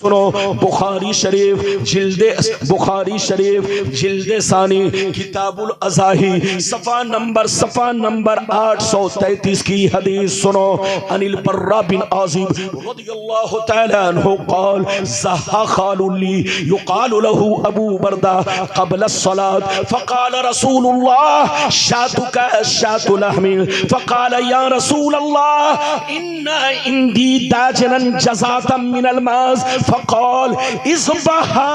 सुनो, बुखारी शरीफ जिल्दे सानी किताबुल अज़ाही सफ़ा नंबर 833 की हदीस सुनो। अनिल बर्रा बिन आज़िब रज़ियल्लाहु तआला अन्हु क़ाल ज़हा ख़ालुली युक़ालु लहू अबू बर्दा क़ब्ल अस्सलात फ़क़ाल रसूलुल्लाह शातुका शातु लहमिन फ़क़ाल या रसूलल्लाह इन्ना इंदी दाजनन जज़ातम मिनल माज़ फ़क़ाल इज़बहा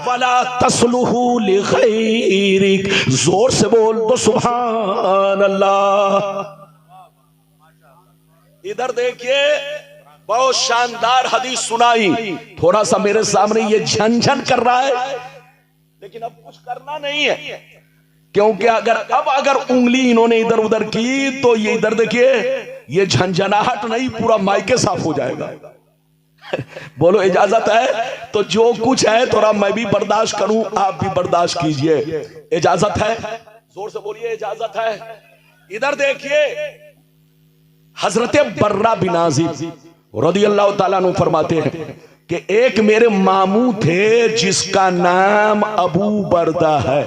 वला तस्लुहु लिग़ैरिक। जोर से बोल दो सुभान अल्लाह। इधर देखिए, बहुत शानदार हदीस सुनाई। थोड़ा सा मेरे सामने ये झंझन कर रहा है, लेकिन अब कुछ करना नहीं है, क्योंकि अगर उंगली इन्होंने इधर उधर की तो ये इधर देखिए, ये झंझनाहट नहीं, पूरा माइके साफ हो जाएगा। बोलो इजाजत है? तो जो कुछ है थोड़ा मैं भी बर्दाश्त करूं, आप भी बर्दाश्त कीजिए। इजाजत है? जोर से बोलिए इजाजत है। इधर देखिए, हजरत बर्रा बिन आज़िब रज़ियल्लाहु ताला अन्हु फरमाते हैं कि एक मेरे मामू थे जिसका नाम अबू बर्दा है।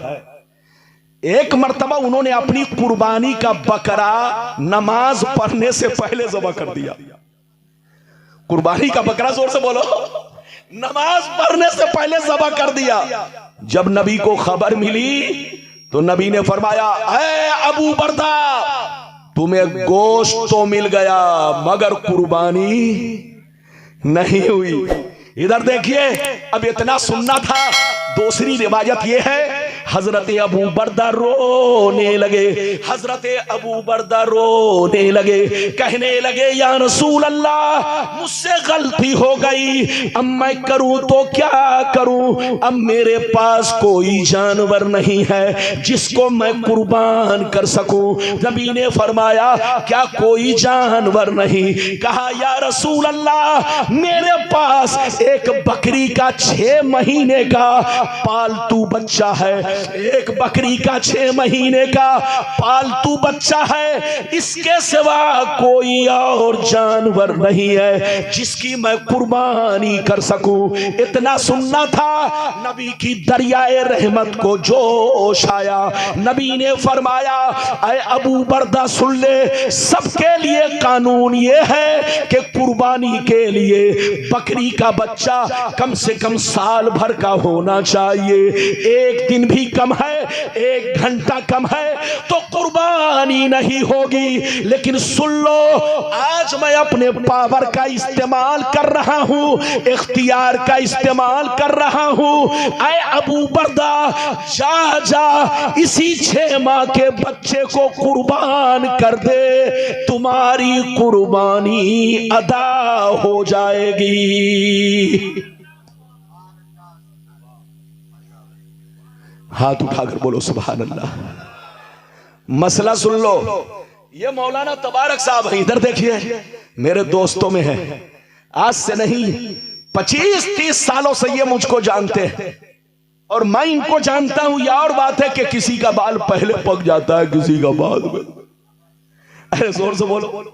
एक मर्तबा उन्होंने अपनी कुर्बानी का बकरा नमाज पढ़ने से पहले ज़बह कर दिया। कुर्बानी का बकरा, जोर से बोलो, नमाज पढ़ने से पहले ज़बह कर दिया। जब नबी को खबर मिली तो नबी ने फरमाया, ऐ अबू बर्दा, तुम्हें गोश्त तो मिल गया मगर कुर्बानी नहीं हुई। इधर देखिए, अब इतना सुनना था। दूसरी रिवायत यह है, हजरत अबू बर्दा रोने लगे। हजरत अबू बर्दा रोने लगे, कहने लगे, या रसूल अल्लाह, मुझसे गलती हो गई, अब मैं करूं तो क्या करूं? अब मेरे पास कोई जानवर नहीं है जिसको मैं कुर्बान कर सकूं। नबी ने फरमाया, क्या कोई जानवर नहीं? कहा, या रसूल अल्लाह, मेरे पास एक बकरी का 6 महीने का पालतू बच्चा है। एक बकरी का 6 महीने का पालतू बच्चा है, इसके सिवा कोई और जानवर नहीं है जिसकी मैं कुर्बानी कर सकूं। इतना सुनना था, नबी की दरियाए रहमत को जोश आया। नबी ने फरमाया, ऐ अबू बर्दा सुन ले, सबके लिए कानून ये है कि कुर्बानी के लिए बकरी का बच्चा कम से कम साल भर का होना चाहिए। एक दिन भी कम है, 1 घंटा कम है तो कुर्बानी नहीं होगी। लेकिन सुन लो, आज मैं अपने पावर का इस्तेमाल कर रहा हूं, इख्तियार का इस्तेमाल कर रहा हूं। ऐ अबू बर्दा, जा इसी 6 माह के बच्चे को कुर्बान कर दे, तुम्हारी कुर्बानी अदा हो जाएगी। हाथ उठाकर बोलो सुभान अल्लाह। मसला सुन लो, ये मौलाना तबारक साहब हैं। इधर देखिए, मेरे दोस्तों में है, आज से नहीं 25-30 सालों से ये मुझको जानते हैं और मैं इनको जानता हूं। यह और बात है कि किसी का बाल पहले पक जाता है, किसी का बाद में। अरे जोर से बोलो,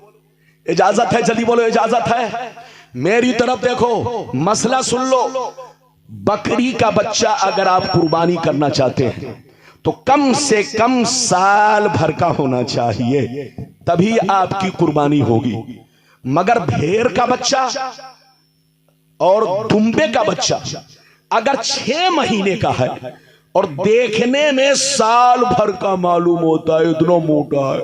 इजाजत है? जल्दी बोलो, इजाजत है? मेरी तरफ देखो, मसला सुन लो। बकरी का बच्चा अगर आप कुर्बानी करना चाहते हैं तो कम से कम साल भर का होना चाहिए, तभी आपकी कुर्बानी होगी। मगर भेड़ का बच्चा और दुम्बे का बच्चा अगर 6 महीने का है और देखने में साल भर का मालूम होता है, इतना मोटा है,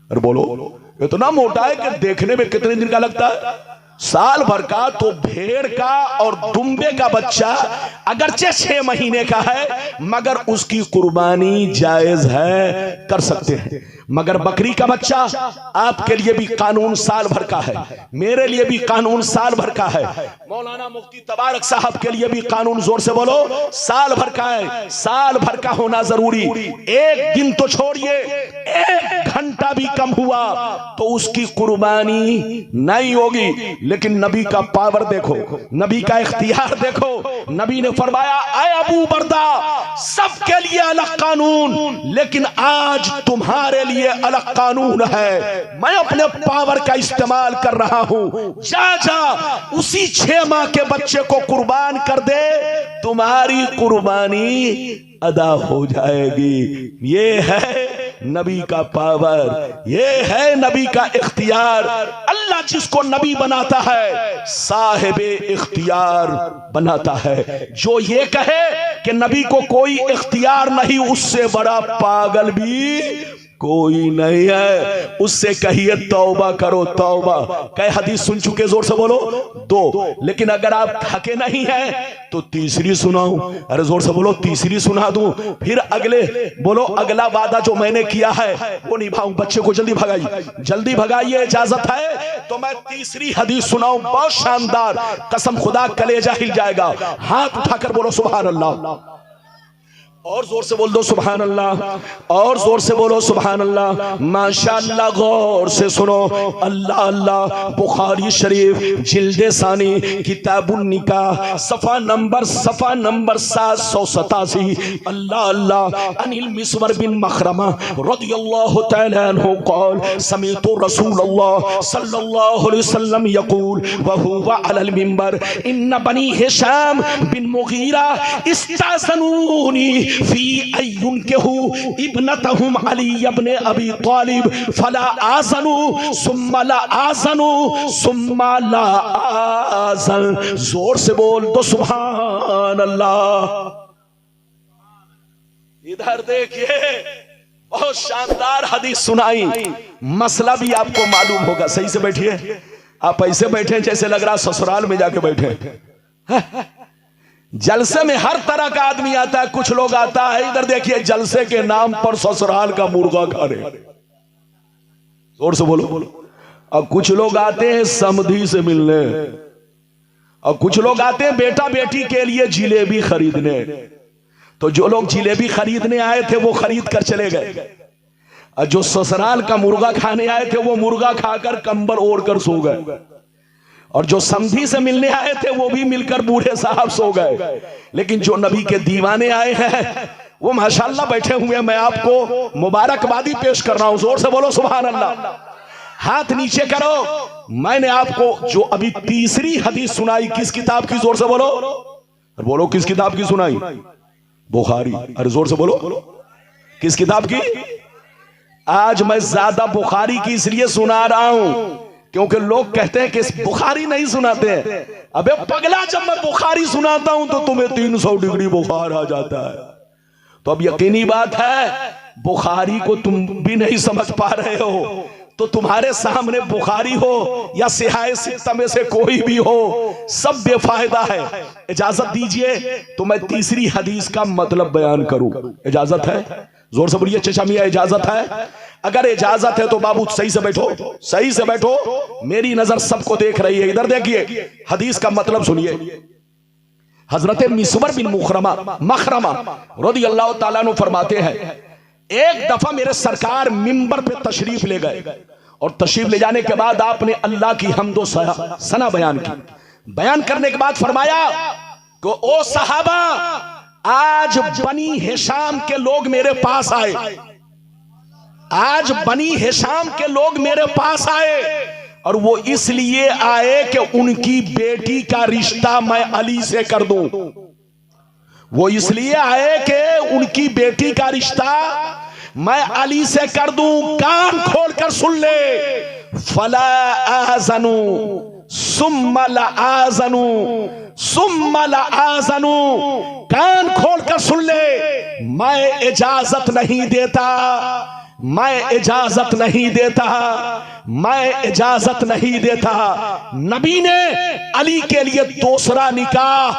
अरे बोलो, इतना मोटा है कि देखने में कितने दिन का लगता है? साल भर का। तो भेड़ का और दुम्बे का बच्चा अगरचे 6 महीने का है मगर उसकी कुर्बानी जायज है, कर सकते हैं। मगर बकरी का बच्चा आपके लिए भी कानून साल भर का है, मेरे लिए भी कानून साल भर का है, मौलाना मुफ्ती तबारक साहब के लिए भी कानून, जोर से बोलो, साल भर का है। साल भर का होना जरूरी। एक दिन तो छोड़िए, 1 घंटा भी कम हुआ तो उसकी कुर्बानी नहीं होगी। लेकिन नबी का पावर देखो, नबी का इख्तियार देखो। नबी ने फरमाया, ऐ अबू बर्दा, सबके लिए अलग कानून, लेकिन आज तुम्हारे लिए लिए अलग कानून है, मैं अपने पावर का इस्तेमाल कर रहा हूं, जा जा उसी 6 माह के बच्चे को कुर्बान कर दे, तुम्हारी कुर्बानी अदा हो जाएगी। ये है नबी का पावर, ये है नबी का इख्तियार। अल्लाह जिसको नबी बनाता है साहिबे इख्तियार बनाता है। जो ये कहे कि नबी को कोई इख्तियार नहीं, उससे बड़ा पागल भी कोई नहीं है। उससे कहिए तौबा करो, तौबा। कई हदीस सुन चुके, जोर से बोलो 2। लेकिन अगर आप थके नहीं हैं तो तीसरी सुनाऊं? अरे जोर से बोलो, तीसरी सुना दूं? फिर अगले बोलो, अगला वादा जो मैंने किया है वो निभाऊं। बच्चे को जल्दी भगाइए, जल्दी भगाइए, इजाजत है तो मैं तीसरी हदीस सुनाऊं, बहुत शानदार। कसम खुदा कलेजा हिल जाएगा। हाथ उठाकर बोलो सुभान अल्लाह, और जोर से बोल दो सुभान अल्लाह, और जोर से बोलो सुभान अल्लाह। माशाअल्लाह, गौर से सुनो। अल्लाह अल्लाह। बुखारी शरीफ जिल्दे सानी किताबुन निकाह सफा नंबर 787। अल्लाह अल्लाह। अनिल मिस्वर बिन मखरमा रदियल्लाहु तआला अन्हु क़ाल समीअतु रसूलल्लाह सल्लल्लाहु अलैहि वसल्लम यक़ूल व हुवा अलल मिंबर इन्न बनी हिशाम बिन मुगीरा इस्ताज़नूनी फी अय्युन केहू इब्नतहुम अली इब्न अबी तालिब फला आज़नु सुम्मा ला आज़नु सुम्मा ला आज़न। जोर से बोल दो सुभान अल्लाह। इधर देखिए, बहुत शानदार हदीस सुनाई। मसला भी आपको मालूम होगा। सही से बैठिए। आप ऐसे बैठे जैसे लग रहा ससुराल में जाके बैठे। जलसे में हर तरह का आदमी आता है। कुछ लोग आता है, इधर देखिए, जलसे के नाम पर ससुराल का मुर्गा खा रहे। जोर से बोलो। और कुछ लोग आते हैं समधी से मिलने, और कुछ लोग आते हैं बेटा बेटी के लिए जिलेबी खरीदने। तो जो लोग जिलेबी खरीदने आए थे वो खरीद कर चले गए, और जो ससुराल का मुर्गा खाने आए थे वो मुर्गा खाकर कंबल ओढ़ कर सो गए, और जो समधी से मिलने आए थे वो भी मिलकर बूढ़े साहब सो गए। लेकिन जो नबी के दीवाने आए हैं वो माशाअल्लाह बैठे हुए हैं। मैं आपको मुबारकबादी पेश कर रहा हूं। जोर से बोलो सुभान अल्लाह। हाथ नीचे करो। मैंने आपको जो अभी तीसरी हदीस सुनाई, किस किताब की? जोर से बोलो, बोलो किस किताब की सुनाई? बुखारी। अरे जोर से बोलो, किस किताब की? आज मैं ज्यादा बुखारी की इसलिए सुना रहा हूं क्योंकि लोग कहते हैं कि बुखारी नहीं सुनाते हैं। अबे पगला, जब मैं बुखारी सुनाता हूं तो तुम्हें 300 डिग्री बुखार आ जाता है। तो अब यकीनी बात है बुखारी को तुम भी नहीं समझ पा रहे हो, तो तुम्हारे सामने बुखारी हो या सिहाए सित्ता में से कोई भी हो, सब बेफायदा है। इजाजत दीजिए तो मैं तीसरी हदीस का मतलब बयान करूं। इजाजत है? जोर से बोलिए चचा मियां, इजाजत है? अगर इजाजत है तो बाबू सही से बैठो, सही से बैठो। मेरी नजर सबको देख रही है। इधर देखिए, हदीस का मतलब सुनिए। हजरत मिस्वर बिन मखरमा रदियल्लाहु ताला अन्हु फरमाते हैं, एक दफा मेरे सरकार मिंबर पे तशरीफ ले गए, और तशरीफ ले जाने के बाद आपने अल्लाह की हम्दो सना बयान की। बयान करने के बाद फरमाया कि ओ सहाबा, आज बनी हिशाम के लोग मेरे पास आए, आज बनी हिशाम के लोग मेरे पास आए, और वो इसलिए आए कि उनकी बेटी का रिश्ता मैं अली से कर दूं। वो इसलिए आए कि उनकी बेटी का रिश्ता मैं अली से कर दूं। कान खोलकर सुन ले। फला आज़नु सुम्मा ला आज़नु सुम्मा ला आज़नु। कान खोलकर सुन ले, मैं इजाजत नहीं देता, मैं इजाजत नहीं देता, मैं इजाजत नहीं देता। नबी ने अली के लिए दूसरा निकाह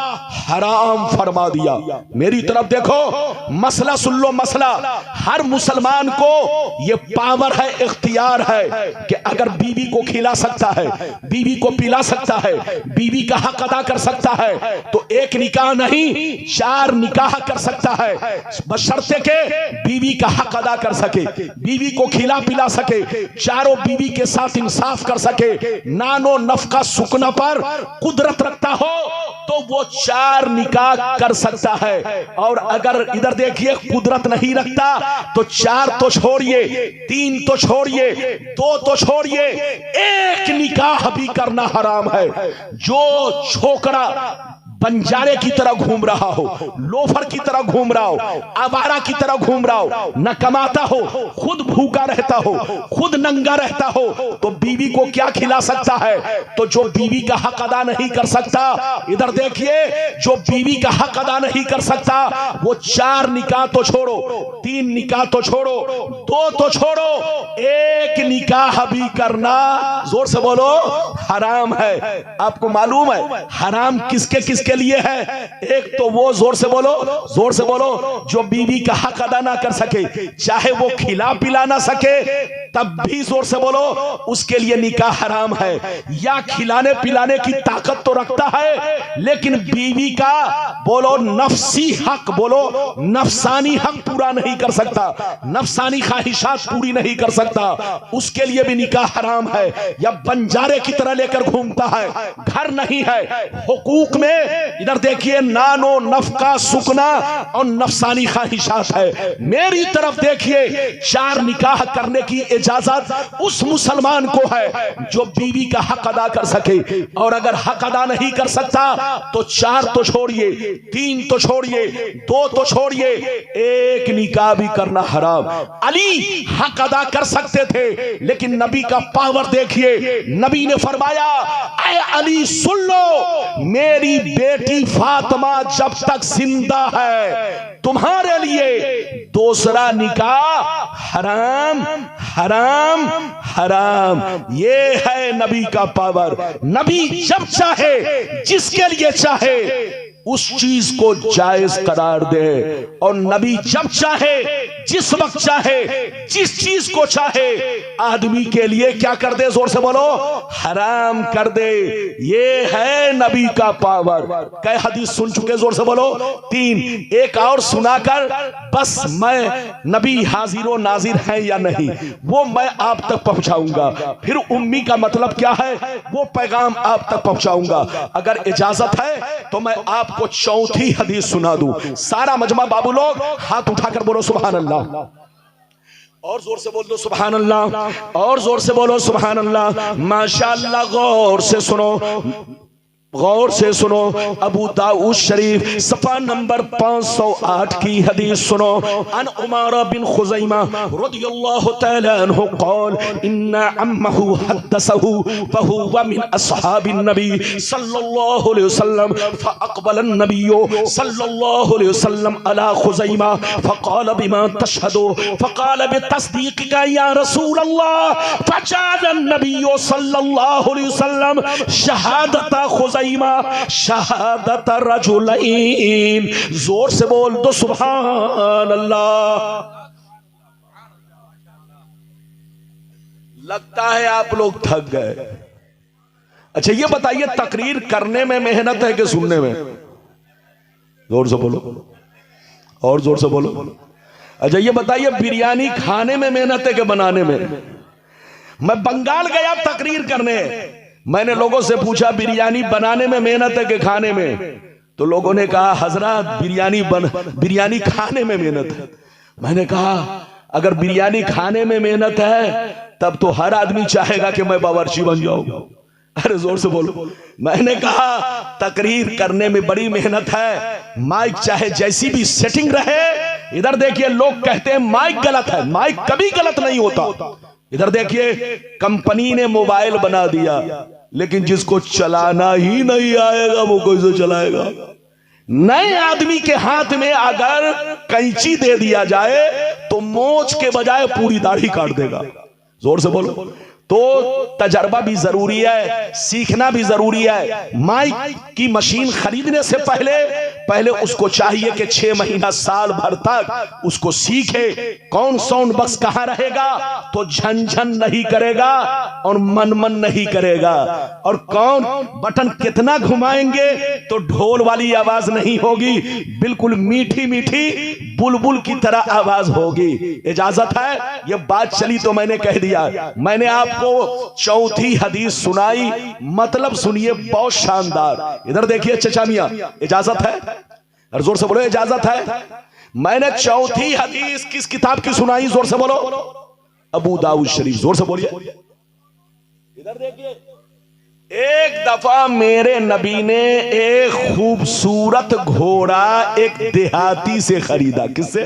हराम फरमा दिया। मेरी तरफ देखो, मसला सुन लो। मसला हर मुसलमान को ये पावर है, इख्तियार है कि अगर बीवी को खिला सकता है, बीवी को पिला सकता है, बीवी का हक अदा कर सकता है, तो एक निकाह नहीं 4 निकाह कर सकता है, बशर्ते के बीवी का हक अदा कर सके, बीवी को खिला पिला सके, चारों बीवी के साथ इंसाफ कर सके, नानो नफका सुकना पर कुदरत रखता हो, तो वो 4 निकाह कर सकता है। और अगर इधर देखिए कुदरत नहीं रखता तो 4 तो छोड़िए, 3 तो छोड़िए, 2 तो छोड़िए, 1 निकाह भी करना हराम है। जो छोकरा बंजारे की तरह घूम रहा हो, लोफर की तरह घूम रहा हो, आवारा की तरह घूम रहा हो, न कमाता हो, खुद भूखा रहता हो, खुद नंगा रहता हो, तो बीवी को क्या खिला सकता है? तो जो बीवी का हक अदा नहीं कर सकता, इधर देखिए, जो बीवी का हक अदा नहीं कर सकता वो 4 निकाह तो छोड़ो, 3 निकाह तो छोड़ो, 2 तो छोड़ो, 1 निकाह भी करना, जोर से बोलो, हराम है। आपको मालूम है हराम किसके किसके लिए है? एक तो वो, जोर से बोलो, जोर से बोलो, जो बीवी का हक अदा ना कर सके, चाहे वो खिला पिला ना सके तब भी, जोर से बोलो, उसके लिए निकाह हराम है। या खिलाने पिलाने की ताकत तो रखता है लेकिन बीवी का बोलो नफसी हक, बोलो नफसानी हक पूरा नहीं कर सकता, नफसानी ख्वाहिशात पूरी नहीं कर सकता, उसके लिए भी निकाह हराम है। या बंजारे की तरह लेकर घूमता है, घर नहीं है, हुकूक में इधर देखिए नानो नफका सुकना और नफसानी ख्वाहिशात है। मेरी तरफ देखिए, 4 निकाह करने की इजाजत उस मुसलमान को है जो बीवी का हक अदा कर सके। और अगर हक अदा नहीं कर सकता तो 4 तो छोड़िए, 3 तो छोड़िए, 2 तो छोड़िए, 1 निकाह भी करना हराम। अली हक अदा कर सकते थे लेकिन नबी का पावर देखिए, नबी ने फरमाया, ऐ अली सुन लो, मेरी बेटी फातिमा जब तक जिंदा है तुम्हारे लिए दूसरा निकाह हराम, हराम, हराम। ये है नबी का पावर। नबी जब चाहे, जिसके लिए चाहे, उस चीज को जायज करार दे। और नबी जब चाहे, जिस वक्त चाहे, जिस चीज को चाहे, आदमी के लिए क्या कर दे? जोर से बोलो, हराम कर दे। ये है नबी का पावर। कई हदीस सुन चुके, जोर से बोलो, 3। एक और सुनाकर बस मैं नबी हाजिर नाजिर है या नहीं वो मैं आप तक पहुंचाऊंगा। फिर उम्मी का मतलब क्या है वो पैगाम आप तक पहुंचाऊंगा। अगर इजाजत है तो मैं आपको 4थी हदीस सुना दूं। सारा मजमा बाबू लोग हाथ उठाकर बोलो सुभान अल्लाह, और जोर से बोल दो सुभान अल्लाह, और जोर से बोलो सुभान अल्लाह। माशाअल्लाह, गौर से सुनो, गौर से सुनो। अबू दाऊद शरीफ सफा नंबर 508 की हदीस सुनो। अन उमारा बिन खुज़ैमा रदियल्लाहु तआला अन्हु क़ाल इन्ना अम्महु हद्दसहु फहुवा मिन अस्हाबिन नबी सल्लल्लाहु अलैहि वसल्लम फअक़बल अन्नबिय्यु सल्लल्लाहु अलैहि वसल्लम अला खुज़ैमा फक़ाल बिमा तशहदु फक़ाल बितस्दीक़िका या रसूल अल्लाह फजाद अन्नबिय्यु सल्लल्लाहु अलैहि वसल्लम शहादता खुज़ैमा शहादत रजुलैन। जोर से बोल दो सुभान अल्लाह। लगता है आप लोग थक गए। अच्छा ये बताइए, तकरीर करने में मेहनत है कि सुनने में? जोर से बोलो, और जोर से बोलो। अच्छा ये बताइए, बिरयानी खाने में मेहनत है कि बनाने में? मैं बंगाल गया तकरीर करने, मैंने लोगों से पूछा बिरयानी बनाने में मेहनत है कि खाने में? तो लोगों ने कहा हजरत बिरयानी खाने में मेहनत है। मैंने कहा अगर बिरयानी खाने में मेहनत है तब तो हर आदमी चाहेगा कि मैं बावर्ची बन जाऊं। अरे जोर से बोलो। मैंने कहा तकरीर करने में बड़ी मेहनत है। माइक चाहे जैसी भी सेटिंग रहे, इधर देखिए लोग कहते हैं माइक गलत है, माइक कभी गलत नहीं होता। इधर देखिए कंपनी ने मोबाइल बना दिया लेकिन जिसको चलाना ही नहीं आएगा वो कैसे चलाएगा? नए आदमी के हाथ में अगर कैंची दे दिया जाए तो मोच के बजाय पूरी दाढ़ी काट देगा। जोर से बोलो। तो तजर्बा भी जरूरी है, सीखना भी जरूरी है। माइक की मशीन खरीदने से पहले पहले उसको चाहिए कि 6 महीना साल भर तक उसको सीखे कौन साउंड बक्स कहां रहेगा तो झनझन नहीं करेगा और मनमन नहीं करेगा, और कौन बटन कितना घुमाएंगे तो ढोल वाली आवाज नहीं होगी, बिल्कुल मीठी मीठी बुलबुल की तरह आवाज होगी। इजाजत है? ये बात चली तो मैंने कह दिया। मैंने आपको चौथी हदीस सुनाई, मतलब सुनिए बहुत शानदार। इधर देखिए चचा मियां, इजाजत है? और जोर से बोलो इजाजत है। मैंने चौथी हदीस किस किताब की सुनाई? जोर से बोलो। अबू दाऊद शरीफ। जोर से बोलिए। इधर देखिए, एक दफा मेरे नबी ने एक खूबसूरत घोड़ा एक देहाती से खरीदा। किससे?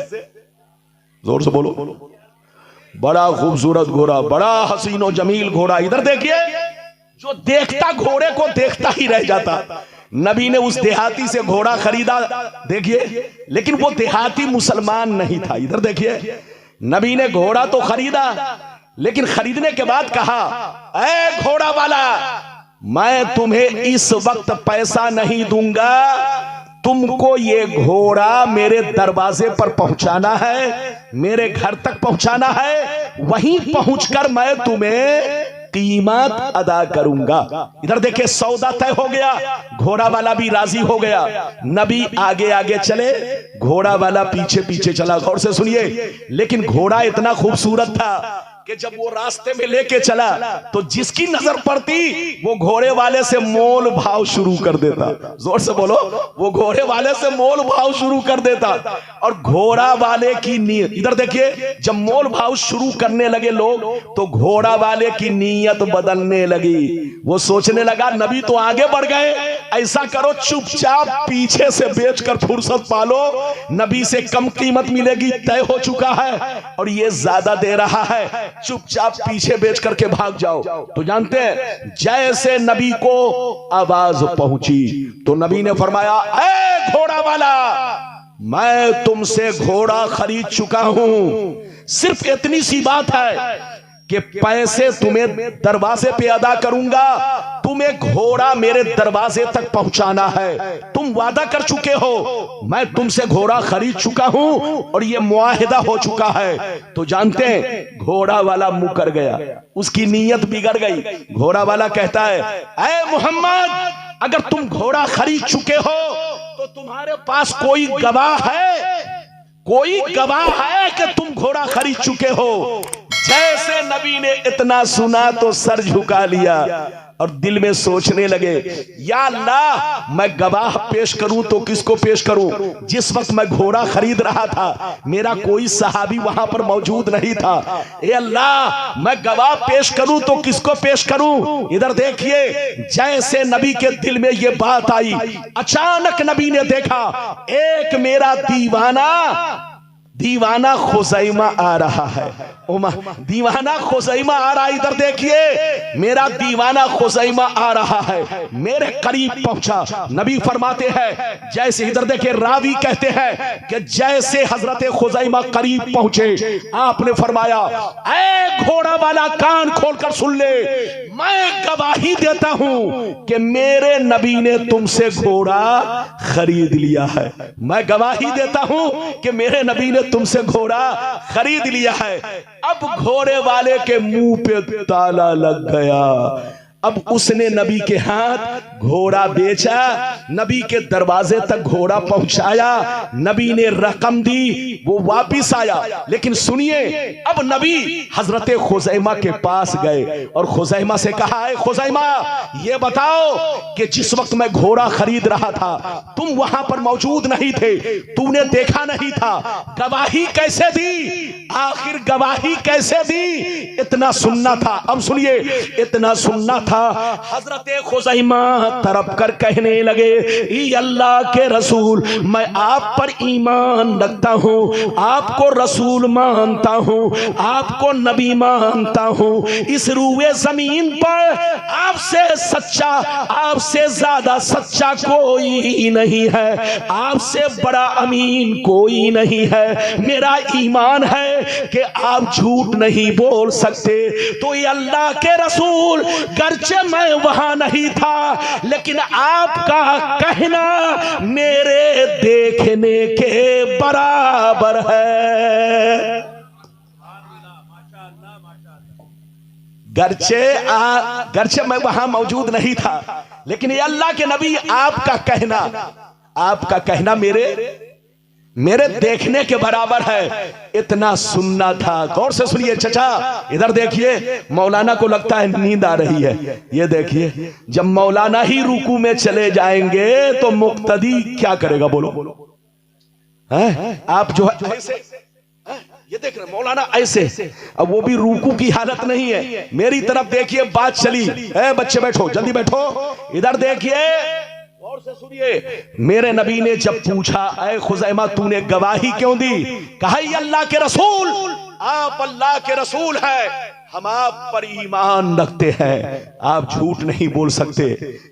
जोर से बोलो। बड़ा खूबसूरत घोड़ा, बड़ा हसीन और जमील घोड़ा। इधर देखिए, जो देखता घोड़े को देखता ही रह जाता। नबी ने उस देहाती से घोड़ा खरीदा, देखिए, लेकिन वो देहाती मुसलमान नहीं था। इधर देखिए, नबी ने घोड़ा तो खरीदा, लेकिन खरीदने के बाद कहा, ऐ घोड़ा वाला, मैं तुम्हें इस वक्त पैसा नहीं दूंगा, तुमको ये घोड़ा मेरे दरवाजे पर पहुंचाना है, मेरे घर तक पहुंचाना है, वहीं पहुंचकर मैं तुम्हें कीमत अदा करूंगा। इधर देखिए, सौदा तय हो गया, घोड़ा वाला भी राजी हो गया। नबी आगे आगे चले, घोड़ा वाला पीछे पीछे चला। गौर से सुनिए, लेकिन घोड़ा इतना खूबसूरत था कि जब वो रास्ते में लेके चला तो जिसकी नजर पड़ती वो घोड़े वाले से मोल भाव शुरू कर देता। जोर से बोलो, वो घोड़े वाले से मोल भाव शुरू कर देता। और घोड़ा वाले की नीयत, इधर देखिए, जब मोल भाव शुरू करने लगे लोग तो घोड़ा वाले की नीयत बदलने लगी। वो सोचने लगा, नबी तो आगे बढ़ गए, ऐसा करो चुपचाप पीछे से बेचकर फुर्सत पालो, नबी से कम कीमत मिलेगी, तय हो चुका है और ये ज्यादा दे रहा है, चुपचाप पीछे बेच करके भाग जाओ। तो जानते हैं, जैसे नबी को आवाज पहुंची तो नबी ने फरमाया, ऐ घोड़ा वाला, मैं तुमसे घोड़ा खरीद चुका हूं, सिर्फ इतनी सी बात है कि पैसे तुम्हें दरवाजे पे अदा करूंगा, तुम्हें घोड़ा मेरे दरवाजे तक पहुंचाना है। तुम वादा कर चुके हो, मैं तुमसे घोड़ा खरीद चुका हूं और ये मुआहिदा हो चुका है। तो जानते हैं, घोड़ा वाला मुकर गया, उसकी नीयत बिगड़ गई। घोड़ा वाला कहता है, ऐ मोहम्मद, अगर तुम घोड़ा खरीद चुके हो तो तुम्हारे पास कोई गवाह है? कोई गवाह है कि तुम घोड़ा खरीद चुके हो? जैसे नबी ने इतना सुना तो सर झुका लिया और दिल में सोचने लगे, या अल्लाह, मैं गवाह पेश करूं तो किसको पेश करूं? जिस वक्त मैं घोड़ा खरीद रहा था मेरा कोई सहाबी वहां पर मौजूद नहीं था। ए अल्लाह, मैं गवाह पेश करूं तो किसको पेश करूं? इधर देखिए, जैसे नबी के दिल में ये बात आई, अचानक नबी ने देखा एक मेरा दीवाना खुज़ैमा आ रहा है। दीवाना खुज़ैमा आ रहा है। इधर देखिए, मेरा दीवाना खुज़ैमा आ रहा है, मेरे करीब पहुंचा। नबी फरमाते हैं, जैसे, इधर देखिए, रावी कहते हैं कि जैसे हजरत खुज़ैमा करीब पहुंचे, आपने फरमाया, ऐ घोड़ा वाला, कान खोलकर सुन ले, मैं गवाही देता हूं कि मेरे नबी ने तुमसे घोड़ा खरीद लिया है। मैं गवाही देता हूं कि मेरे नबी ने तुमसे घोड़ा खरीद लिया है। अब घोड़े वाले के मुंह पे ताला लग गया। अब उसने नबी के हाथ घोड़ा बेचा, नबी के दरवाजे तक घोड़ा पहुंचाया, नबी ने रकम दी, वो वापिस आया। लेकिन सुनिए, अब नबी हजरत खुज़ैमा के पास गए और खुज़ैमा से कहा, है खुज़ैमा, ये बताओ कि जिस वक्त मैं घोड़ा खरीद रहा था तुम वहां पर मौजूद नहीं थे, तूने देखा नहीं था, गवाही कैसे दी? आखिर गवाही कैसे दी? इतना सुनना था। अब सुनिए, इतना सुनना था। हजरत खुज़ैमा तरफ कर कहने लगे, अल्लाह के रसूल, मैं आप पर ईमान रखता हूँ, आपको रसूल मानता हूँ, आपको नबी मानता हूँ, इस रूए जमीन पर आपसे सच्चा, आपसे ज्यादा सच्चा कोई नहीं है, आपसे बड़ा अमीन कोई नहीं है। मेरा ईमान है कि आप झूठ नहीं बोल सकते। तो ये अल्लाह के रसूल, गर गर्चे मैं वहां नहीं था, लेकिन आपका कहना मेरे देखने के बराबर है। गर्चे मैं वहां मौजूद नहीं था, लेकिन ये अल्लाह के नबी आपका कहना मेरे देखने के बराबर है। इतना सुनना था। गौर से सुनिए चचा, इधर देखिए, मौलाना को लगता है नींद आ रही है। ये देखिए, जब मौलाना ही रुकू में चले जाएंगे तो मुक्तदी क्या करेगा? बोलो है? आप जो है ऐसे, ये देख रहे मौलाना ऐसे, अब वो भी रुकू की हालत नहीं है। मेरी तरफ देखिए, बात चली है। बच्चे बैठो, जल्दी बैठो, इधर देखिए, और से सुनिए। मेरे नबी ने जब पूछा, ऐ खुज़ैमा तूने गवाही क्यों दी? कहा ये अल्लाह के रसूल, आप अल्लाह के रसूल हैं, हम आप पर ईमान रखते हैं, आप झूठ नहीं बोल सकते।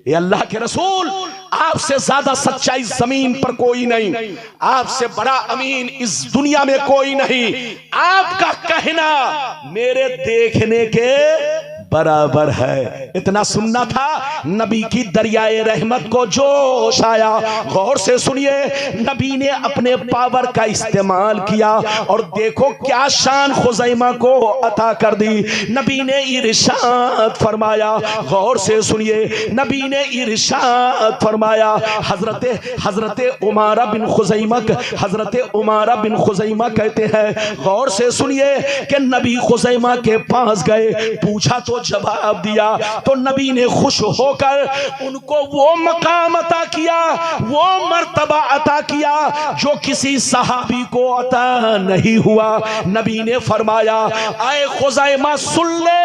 ये अल्लाह के रसूल, आपसे ज्यादा सच्चाई जमीन पर कोई नहीं, आपसे बड़ा अमीन इस दुनिया में कोई नहीं। आपका कहना मेरे देखने के बराबर है। इतना सुनना था, नबी की दरियाए रहमत को जोश आया। गौर से सुनिए, नबी ने अपने पावर का इस्तेमाल किया और देखो क्या शान खुज़ैमा को अता कर दी। नबी ने इरशाद फरमाया, गौर से सुनिए, नबी ने इरशाद फरमाया, हजरते उमारा बिन खुज़ैमा कहते हैं, गौर से सुनिए, कि नबी खुज़ैमा के पास गए, पूछा तो जवाब दिया, तो नबी ने खुश होकर उनको वो मकाम अता किया, वो मर्तबा अता किया जो किसी सहाबी को अता नहीं हुआ। नबी ने फरमाया, आए खुज़ैमा सुन ले,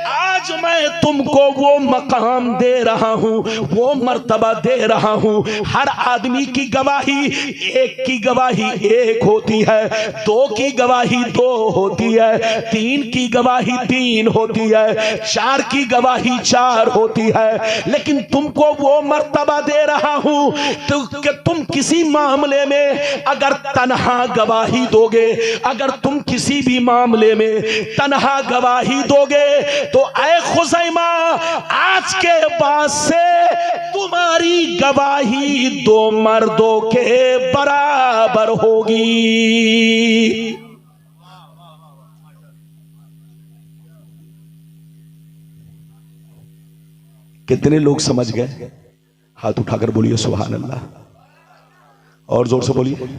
आज मैं तुमको वो मकाम दे रहा हूं, वो मर्तबा दे रहा हूं। हर आदमी की गवाही, एक की गवाही एक होती है, दो की गवाही दो होती है, तीन की गवाही तीन होती है, चार की गवाही चार होती है, लेकिन तुमको वो मर्तबा दे रहा हूं तो कि तुम किसी मामले में अगर तन्हा गवाही दोगे, अगर तुम किसी भी मामले में तन्हा गवाही दोगे, तो ऐ खुज़ैमा, आज के बाद से तुम्हारी गवाही दो मर्दों के बराबर होगी। कितने लोग समझ गए? हाथ उठाकर बोलिए सुभान अल्लाह, और जोर से बोलिए,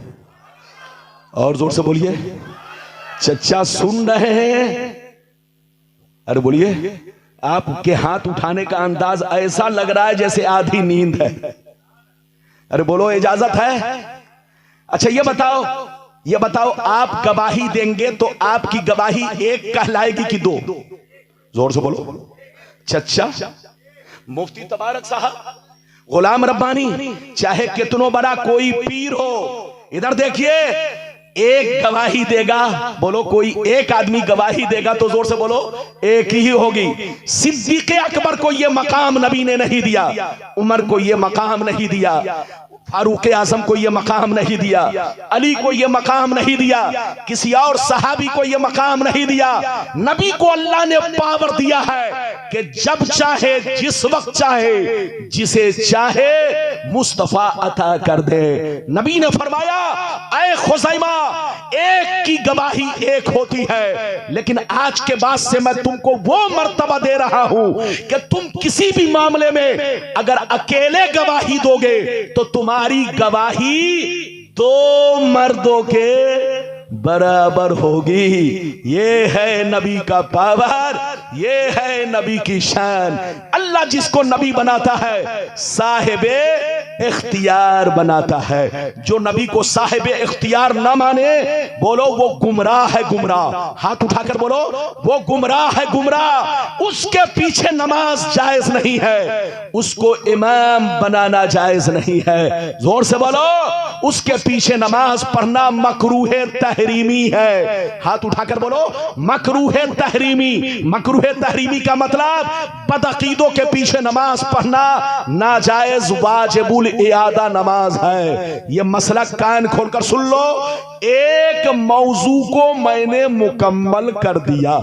और जोर से बोलिए। चचा सुन रहे हैं? अरे बोलिए। आपके हाथ उठाने का अंदाज ऐसा लग रहा है जैसे आधी नींद है। अरे बोलो, इजाजत है? अच्छा ये बताओ, आप गवाही देंगे तो आपकी गवाही एक कहलाएगी कि दो? जोर से बोलो। चचा, मुफ्ती तबारक साहब, गुलाम रब्बानी, चाहे कितनो बड़ा कोई पीर हो, इधर देखिए, एक गवाही देगा। बोलो, कोई एक आदमी गवाही देगा तो जोर से बोलो, एक ही होगी। सिद्दीक़ अकबर को यह मकाम नबी ने नहीं दिया, उमर को यह मकाम नहीं दिया, फारूक आजम को यह मकाम नहीं दिया, अली को यह मकाम नहीं दिया, किसी और सहाबी को यह मकाम नहीं दिया। नबी को अल्लाह ने पावर दिया है कि जब चाहे, जिस वक्त चाहे, जिसे चाहे मुस्तफा अता कर दे। नबी ने फरमाया, ऐ खुज़ैमा, एक की गवाही एक होती है, लेकिन आज के बाद से मैं तुमको वो मर्तबा दे रहा हूं कि तुम किसी भी मामले में अगर अकेले गवाही दोगे तो तुम्हारी गवाही दो मर्दों के बराबर होगी। ये है नबी का पावर, ये है नबी की शान। अल्लाह जिसको नबी बनाता है साहिबे इख्तियार बनाता है। जो नबी को साहिबे इख्तियार ना माने, बोलो वो गुमराह है, गुमराह। हाथ उठाकर बोलो, वो गुमराह है, गुमराह। उसके पीछे नमाज जायज नहीं है, उसको इमाम बनाना जायज नहीं है। जोर से बोलो, उसके पीछे नमाज पढ़ना मकरूह तहरीम तहरीमी है। हाथ उठाकर बोलो मकरूह तहरीमी। मकरूह तहरीमी का मतलब बदअकीदों के पीछे नमाज पढ़ना नाजायज वाजिबुल इयादा नमाज है। ये मसला कान खोलकर सुन लो। एक मौजू को मैंने मुकम्मल कर दिया,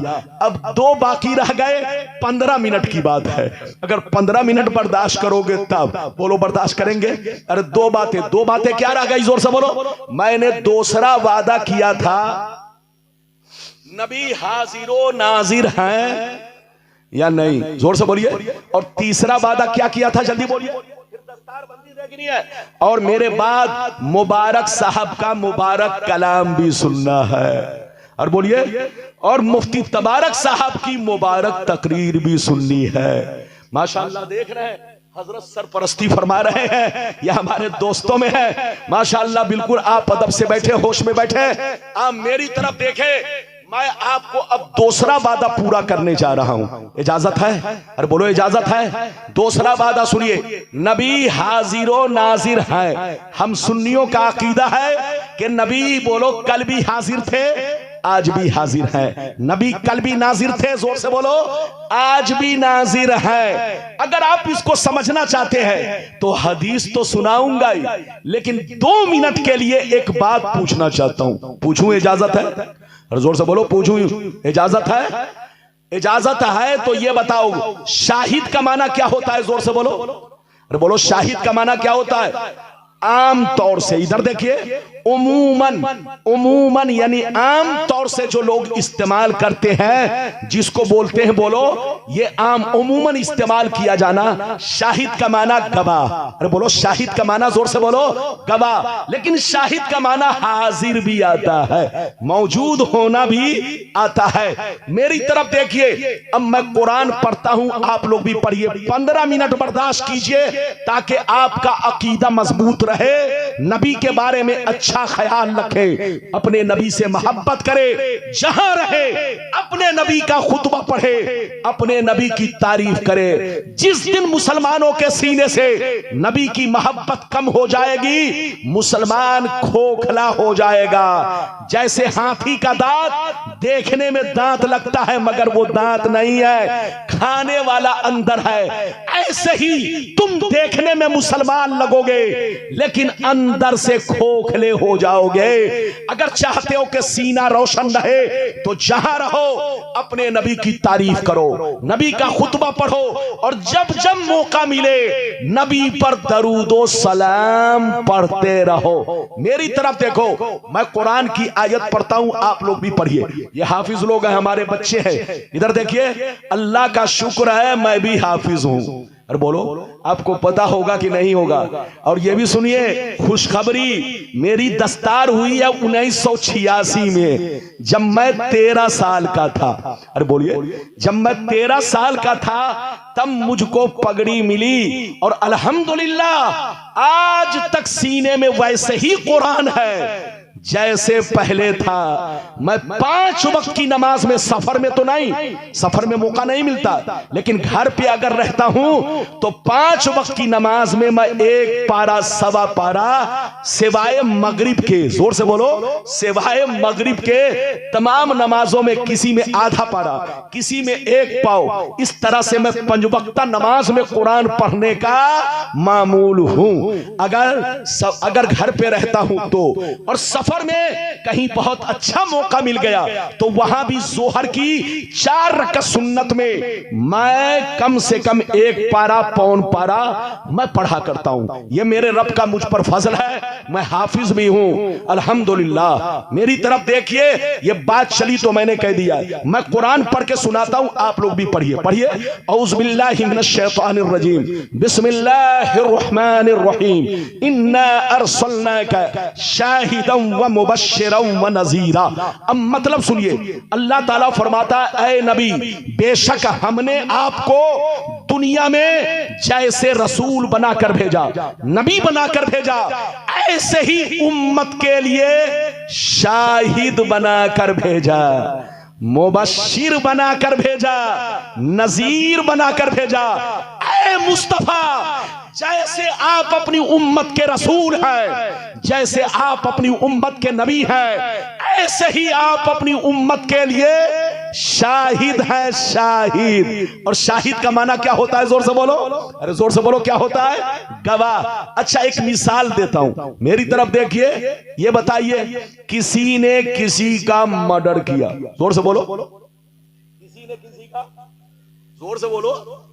अब 2 बाकी रह गए। 15 मिनट की बात है। अगर 15 मिनट बर्दाश्त करोगे तब बोलो बर्दाश्त करेंगे। अरे 2 बातें क्या रह गई? जोर से बोलो। मैंने दूसरा वादा किया था, नबी हाजिरो नाजिर हैं या नहीं? जोर से बोलिए। और तीसरा वादा क्या किया था? जल्दी बोलिए। और मेरे बाद मुबारक साहब का मुबारक कलाम भी सुनना है। और बोलिए, और मुफ्ती तबारक साहब की मुबारक तकरीर भी सुननी है। माशाअल्लाह देख रहे हैं हजरत सरपरस्ती फरमा रहे हैं, यह हमारे दोस्तों में है। माशाअल्लाह बिल्कुल आप अदब से बैठे, होश में बैठे। आप मेरी तरफ देखें, मैं आपको अब दूसरा वादा पूरा करने जा रहा हूं। इजाजत है? अरे बोलो इजाजत है। दूसरा वादा सुनिए, नबी हाजिरो नाजिर है। हम सुन्नियों का अकीदा है कि नबी बोलो कल भी हाजिर थे, आज भी हाजिर है। नबी कल भी नाजिर थे, जोर से बोलो, आज भी नाजिर है। अगर आप इसको समझना चाहते हैं तो हदीस तो सुनाऊंगा ही, लेकिन 2 मिनट के लिए एक बात पूछना चाहता हूं। पूछूं? इजाजत है? और जोर से बोलो पूछूं? इजाजत है? इजाजत है तो ये बताओ शाहिद का माना क्या होता है? जोर से बोलो। अरे बोलो शाहिद का माना क्या होता है? आम तौर से, इधर देखिए, उमूमन यानी आम तौर से जो लोग इस्तेमाल करते हैं, जिसको बोलते हैं बोलो, ये आम उमूमन इस्तेमाल किया जाना। शाहिद का माना गवाह। अरे बोलो शाहिद का माना, जोर से बोलो, गवाह। लेकिन शाहिद का माना हाजिर भी आता है, मौजूद होना भी आता है। मेरी तरफ देखिए, अब मैं कुरान पढ़ता हूं, आप लोग भी पढ़िए। 15 मिनट बर्दाश्त कीजिए ताकि आपका अकीदा मजबूत रहे, नबी के बारे में अच्छा ख्याल रखे, अपने नबी से मोहब्बत करे, जहां रहे अपने नबी का खुतबा पढ़े, अपने नबी की तारीफ करे। जिस दिन मुसलमानों के सीने से नबी की मोहब्बत कम हो जाएगी, मुसलमान खोखला हो जाएगा। जैसे हाथी का दांत देखने में दांत लगता है मगर वो दांत नहीं है, खाने वाला अंदर है। ऐसे ही तुम देखने में मुसलमान लगोगे लेकिन अंदर से खोखले हो जाओगे। अगर चाहते हो कि सीना रोशन रहे तो जहां रहो अपने नबी की तारीफ करो, नबी का खुतबा पढ़ो, और जब जब मौका मिले नबी पर दरूदो सलाम पढ़ते रहो। मेरी तरफ देखो, मैं कुरान की आयत पढ़ता हूं, आप लोग भी पढ़िए। ये हाफिज लोग हैं, हमारे बच्चे हैं। इधर देखिए, अल्लाह का शुक्र है मैं भी हाफिज हूं। अरे बोलो, आपको पता होगा कि नहीं होगा? और ये भी सुनिए खुशखबरी, मेरी दस्तार हुई है 1986 में, जब मैं 13 साल का था। अरे बोलिए, जब मैं 13 साल का था तब मुझको पगड़ी मिली, और अल्हम्दुलिल्लाह आज तक सीने में वैसे ही कुरान है जैसे पहले था। मैं 5 वक्त की नमाज में, सफर में तो नहीं, सफर में मौका नहीं मिलता, लेकिन घर पे अगर रहता हूं तो 5 वक्त की नमाज में मैं 1 पारा, सवा पारा, सिवाय मगरिब के, जोर से बोलो, सिवाय मगरिब के तमाम नमाजों में किसी में आधा पारा, किसी में 1 पाव, इस तरह से मैं 5 वक्ता नमाज में कुरान पढ़ने का मामूल हूं। अगर घर पे रहता हूं तो, और सफर में कहीं बहुत अच्छा मौका मिल गया तो वहां भी जोहर की 4 रकात सुन्नत में मैं कम से कम 1 पारा, पौन पारा मैं पढ़ा करता हूं। यह मेरे रब का मुझ पर फजल है, मैं हाफिज भी हूं अल्हम्दुलिल्लाह। मेरी तरफ देखिए, यह बात चली तो मैंने कह दिया। मैं कुरान पढ़ के सुनाता हूं, आप लोग भी पढ़िए। पढ़िए, औज़ु बिल्लाहि मिनश शैतानिर रजीम, बिस्मिल्लाहिर रहमानिर रहीम, इन्ना अर्सलनाका शाहिदन व मुबश्शिरन व नज़ीरा। अब मतलब सुनिए, अल्लाह ताला फरमाता है, ऐ नबी, बेशक हमने आपको दुनिया में जैसे रसूल बनाकर भेजा, नबी बनाकर भेजा, ऐसे ही उम्मत के लिए शाहिद बनाकर भेजा, मुबश्शिर बनाकर भेजा, नज़ीर बनाकर भेजा। ऐ मुस्तफा, जैसे आप अपनी उम्मत के रसूल हैं, जैसे आप अपनी उम्मत के नबी हैं, ऐसे ही आप अपनी उम्मत के लिए शाहिद हैं, शाहिद। और शाहिद का माना क्या होता है? जोर से बोलो, अरे जोर से बोलो, क्या होता है? गवाह। अच्छा, एक मिसाल देता हूं, मेरी तरफ देखिए। ये बताइए, किसी ने किसी का मर्डर किया, जोर से बोलो, किसी ने किसी का, जोर से बोलो,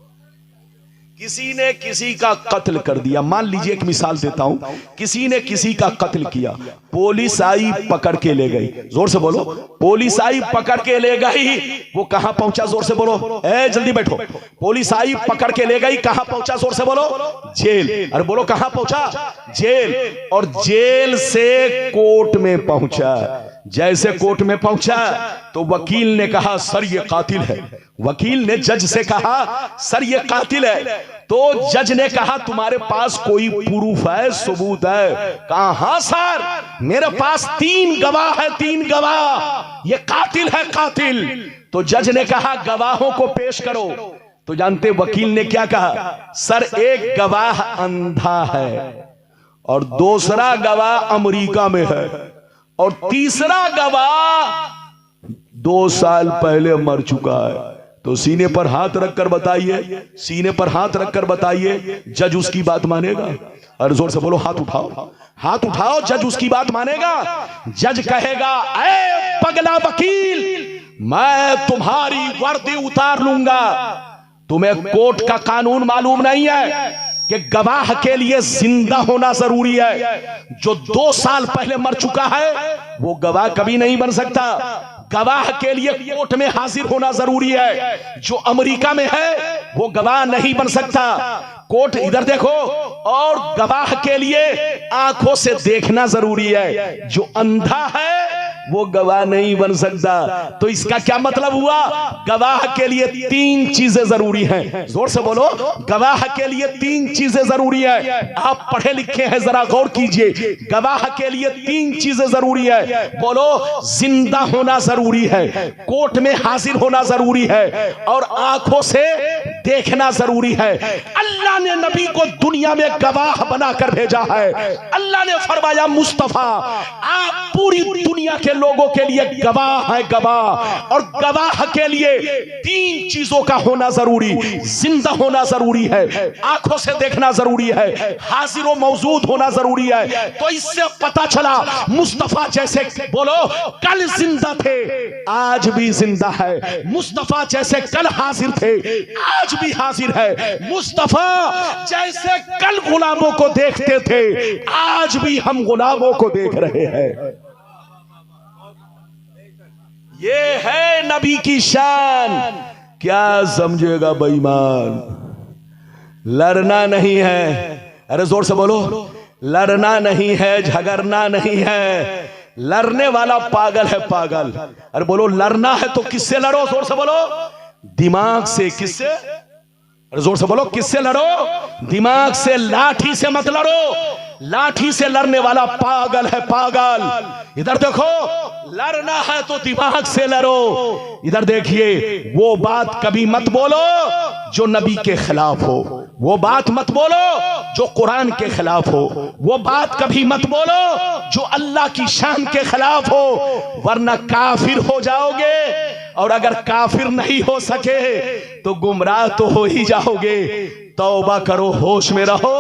किसी ने किसी का कत्ल कर दिया। मान लीजिए, एक मिसाल देता हूं, किसी ने किसी का कत्ल किया, पुलिस आई पकड़ के ले गई, जोर से बोलो, पुलिस आई पकड़ के ले गई। वो कहां पहुंचा? जोर से बोलो, ए जल्दी बैठो। पुलिस आई पकड़ के ले गई, कहां पहुंचा? जोर से बोलो, जेल। अरे बोलो, कहां पहुंचा? जेल। और जेल से कोर्ट में पहुंचा। जैसे कोर्ट में पहुंचा तो वकील ने कहा, सर ये कातिल है। वकील ने जज से कहा, सर ये कातिल है। तो जज ने कहा, तुम्हारे पास कोई प्रूफ है, सबूत है? कहा, हां सर, मेरे पास 3 गवाह है, 3 गवाह, ये कातिल है, कातिल। तो जज ने कहा, गवाहों को पेश करो। तो जानते वकील ने क्या कहा? सर, एक गवाह अंधा है, और दूसरा गवाह अमेरिका में है, और तीसरा गवाह 2 साल पहले मर चुका है। तो सीने पर हाथ रखकर बताइए, सीने पर हाथ रखकर बताइए, जज उसकी बात मानेगा? अरे जोर से बोलो, हाथ उठाओ, हाथ उठाओ, जज उसकी बात मानेगा? जज कहेगा, ए पगला वकील, मैं तुम्हारी वर्दी उतार लूंगा। तुम्हें कोर्ट का कानून मालूम नहीं है कि गवाह के लिए जिंदा होना जरूरी है। जो 2 साल पहले मर चुका है वो गवाह कभी नहीं बन सकता। गवाह के लिए कोर्ट में हाजिर होना जरूरी है। जो अमेरिका में है वो गवाह नहीं बन सकता। कोर्ट इधर देखो, और गवाह के लिए आंखों से देखना जरूरी है। जो अंधा है वो गवाह नहीं बन सकता। तो इसका क्या मतलब हुआ? गवाह के लिए 3 चीजें जरूरी हैं। जोर से बोलो, गवाह के लिए 3 चीजें जरूरी है। आप पढ़े लिखे हैं, जरा गौर कीजिए। गवाह के लिए 3 चीजें जरूरी है। बोलो, जिंदा होना जरूरी है, कोर्ट में हाजिर होना जरूरी है, और आंखों से देखना जरूरी है। अल्लाह ने नबी को दुनिया में गवाह बनाकर भेजा है। अल्लाह ने फरमाया, मुस्तफा आप पूरी दुनिया के लोगों के लिए गवाह है, गवाह। और गवाह के लिए 3 चीजों का होना जरूरी, जिंदा होना जरूरी है, आंखों से देखना जरूरी है, हाजिर व मौजूद होना जरूरी है। तो इससे पता चला मुस्तफा जैसे, बोलो, कल जिंदा थे आज भी जिंदा है। मुस्तफा जैसे कल हाजिर थे आज भी हाजिर है। मुस्तफा जैसे कल गुलामों को देखते थे आज भी हम गुलामों को देख रहे हैं। ये है नबी की शान। क्या समझेगा बेईमान? लड़ना नहीं है, अरे जोर से बोलो, लड़ना नहीं है, झगड़ना नहीं है। लड़ने वाला पागल है, पागल। अरे बोलो, लड़ना है तो किससे लड़ो? जोर से बोलो, दिमाग से। किससे? अरे जोर से बोलो, किससे लड़ो? दिमाग से, लाठी से मत लड़ो। लाठी से लड़ने वाला पागल है, पागल। इधर देखो, लड़ना है तो दिमाग से लड़ो। इधर देखिए, वो बात कभी मत बोलो जो नबी के खिलाफ हो, वो बात मत बोलो जो कुरान के खिलाफ हो, वो बात कभी मत बोलो जो अल्लाह की शान के खिलाफ हो, वरना काफिर हो जाओगे। और अगर काफिर नहीं हो सके तो गुमराह तो हो ही जाओगे। तौबा करो, होश में रहो।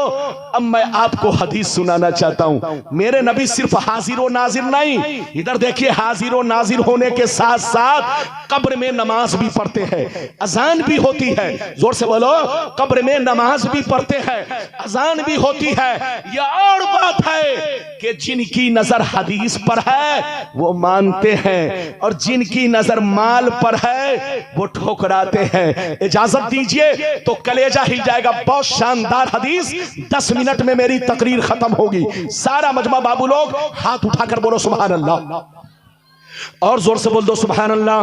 अब मैं आपको हदीस सुनाना चाहता हूं। मेरे नबी सिर्फ हाजिर और नाजिर नहीं, इधर देखिए, हाजिर और नाजिर होने के साथ साथ कब्र में नमाज भी पढ़ते हैं, अजान भी होती है। जोर से बोलो, कब्र में नमाज भी पढ़ते हैं, अजान भी होती है। यह और बात है कि जिनकी नजर हदीस पर है वो मानते हैं, और जिनकी नजर माल पर है वो ठुकराते हैं। इजाजत दीजिए तो कलेजा हिल जाएगा। बहुत शानदार हदीस, 10 मिनट में मेरी तकरीर खत्म होगी। सारा मजमा बाबू लोग हाथ उठाकर बोलो सुभान अल्लाह। और जोर से बोल दो सुभान अल्लाह,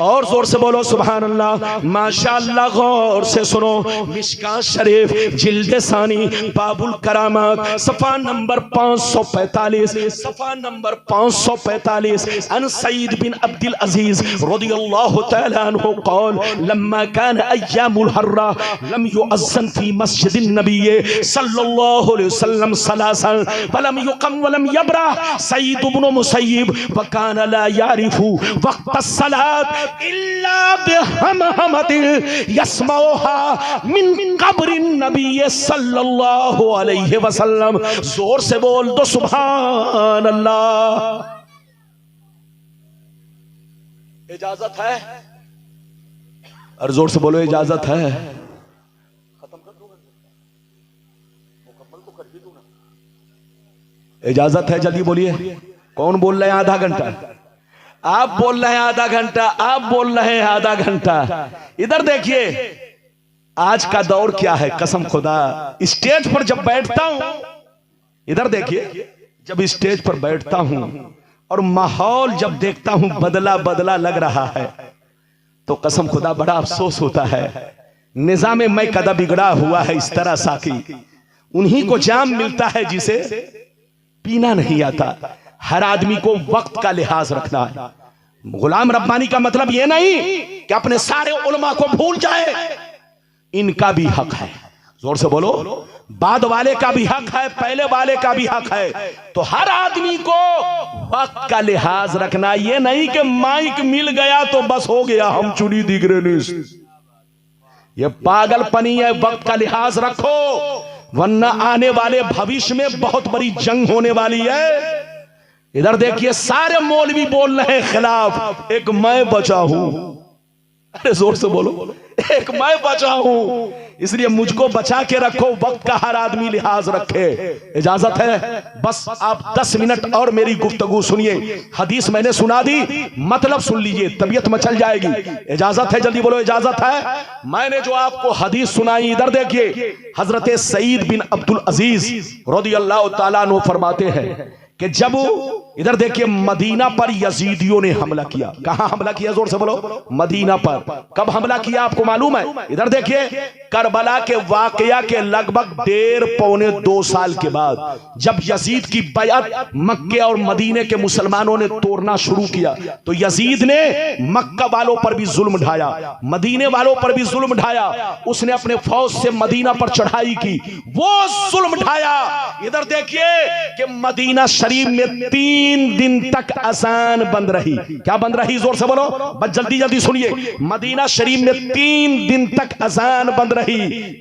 और जोर से बोलो सुभान अल्लाह। माशाअल्लाह, गौर से सुनो, मिशकात शरीफ जिल्द सानी बाबुल करामत सफा नंबर 545, सफा नंबर 545। अन सईद बिन अब्दुल अजीज रदियल्लाहु तआला अन्हु क़ाल लम्मा कान अय्यामुल हर्रा लम युअज़्ज़न फी मस्जिदिन नबी सल्लल्लाहु अलैहि वसल्लम सलासन फलम युक़म वलम यबरा सईद इब्न मुसय्यिब व कान ला यारिफु वक्त सलात इल्ला बिहमहमतिन यस्मऊहा मिन कब्रिन नबी सल्लल्लाहु अलैहि वसल्लम। जोर से बोल दो सुभान अल्लाह। इजाजत है, और जोर से बोलो इजाजत है। खत्म कर दूंगा, मुकम्मल तो कर ही दूंगा। इजाजत है, जल्दी बोलिए। कौन बोल रहे हैं आधा घंटा? आप बोल रहे हैं आधा घंटा, आप बोल रहे हैं आधा घंटा। इधर देखिए आज का दौर क्या है, कसम खुदा। स्टेज पर जब बैठता हूं, इधर देखिए, जब स्टेज पर बैठता हूं और माहौल जब देखता हूं बदला बदला लग रहा है, तो कसम खुदा बड़ा अफसोस होता है। निजाम मैं कदा बिगड़ा हुआ है इस तरह साकी, उन्हीं को जाम मिलता है जिसे पीना नहीं आता। हर आदमी को वक्त का लिहाज रखना है। गुलाम रब्बानी का मतलब यह नहीं कि अपने सारे उलमा को भूल जाए, इनका भी हक है। जोर से बोलो, बाद वाले का भी हक है, पहले वाले का भी हक है। तो हर आदमी को वक्त का लिहाज रखना, यह नहीं कि माइक मिल गया तो बस हो गया, हम चुनी दिग्रेनिस्ट। ये पागलपनी है। वक्त का लिहाज रखो, वरना आने वाले भविष्य में बहुत बड़ी जंग होने वाली है। इधर देखिए सारे मौलवी बोल रहे हैं खिलाफ, एक मैं बचा हूं। अरे जोर से बोलो, एक मैं बचा हूं, इसलिए मुझको बचा के रखो। वक्त का हर आदमी लिहाज रखे। इजाजत है, बस आप 10 मिनट और मेरी गुफ्तगू सुनिए। हदीस मैंने सुना दी, मतलब सुन लीजिए, तबीयत मचल जाएगी। इजाजत है, जल्दी बोलो इजाजत है। मैंने जो आपको हदीस सुनाई, इधर देखिए, हजरत सईद बिन अब्दुल अजीज रदियल्लाहु ताला अन्हु फरमाते हैं कि जब, इधर देखिए, मदीना पर यजीदियों ने हमला किया। कहां हमला किया? जोर से बोलो, मदीना पर। कब हमला किया आपको मालूम है? इधर देखिए, करबला के वाकया के लगभग 1.5-2 साल के बाद, जब यजीद की बैअत मक्के और मदीने के मुसलमानों ने तोड़ना शुरू किया, तो यजीद ने मक्का वालों पर भी जुल्म ढाया, मदीने वालों पर भी जुल्म ढाया। उसने अपने फौज से मदीना पर चढ़ाई की, वो जुल्म ढाया। इधर देखिए कि मदीना शरीफ में 3 दिन तक अजान बंद रही। क्या बंद रही? जोर से बोलो, बस जल्दी जल्दी सुनिए। मदीना शरीफ में 3 दिन तक अजान बंद रही,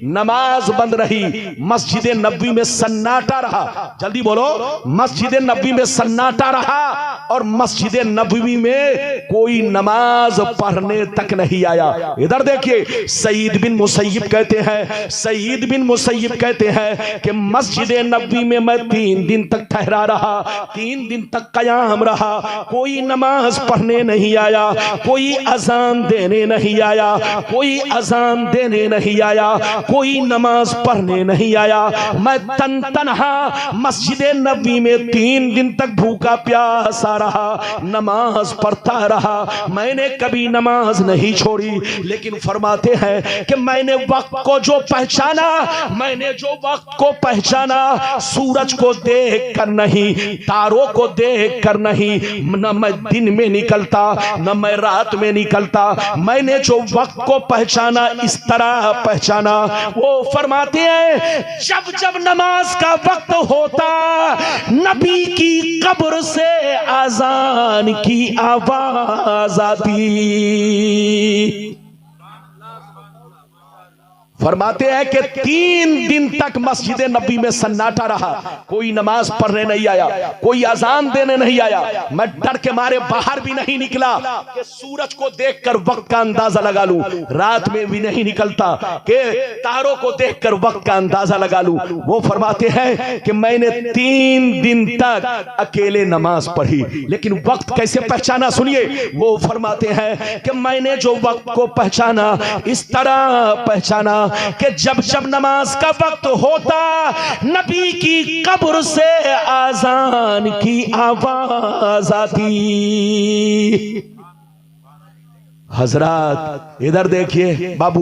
नमाज बंद रही, मस्जिद नबवी में सन्नाटा रहा। जल्दी बोलो, मस्जिद नबवी में सन्नाटा रहा, और मस्जिद नबवी में कोई नमाज पढ़ने तक नहीं आया। इधर देखिए, सईद बिन मुसय्यिब कहते हैं, सईद बिन मुसय्यिब कहते हैं कि मस्जिद नबवी में मैं 3 दिन तक ठहरा रहा, 3 दिन तक कयाम रहा, कोई नमाज पढ़ने नहीं आया, कोई अजान देने नहीं आया, कोई अजान देने नहीं आया, कोई नमाज पढ़ने नहीं आया। मैं तन्हा मस्जिद नबी में 3 दिन तक भूखा प्यासा रहा, नमाज पढ़ता रहा, मैंने कभी नमाज नहीं छोड़ी। लेकिन फरमाते हैं कि मैंने वक्त को जो पहचाना, मैंने जो वक्त को पहचाना, सूरज को देख कर नहीं, तारों को देख कर नहीं, न मैं दिन में निकलता न मैं रात में निकलता, मैंने जो वक्त को पहचाना इस तरह पहचाना। वो फरमाते हैं जब जब नमाज का वक्त होता, नबी की कब्र से अजान की आवाज आती। फरमाते हैं कि 3 दिन तक मस्जिद नबी में सन्नाटा रहा, कोई नमाज पढ़ने नहीं आया, कोई अजान देने नहीं आया। मैं डर के मारे बाहर भी नहीं निकला कि सूरज को देखकर वक्त का अंदाजा लगा लूं, रात में भी नहीं निकलता कि तारों को देखकर वक्त का अंदाजा लगा लूं। वो फरमाते हैं कि मैंने 3 दिन तक अकेले नमाज पढ़ी, लेकिन वक्त कैसे पहचाना सुनिए। वो फरमाते हैं कि मैंने जो वक्त को पहचाना इस तरह पहचाना कि जब जब नमाज का वक्त होता नबी की कब्र से आजान की आवाज आती। हजरात इधर देखिए बाबू,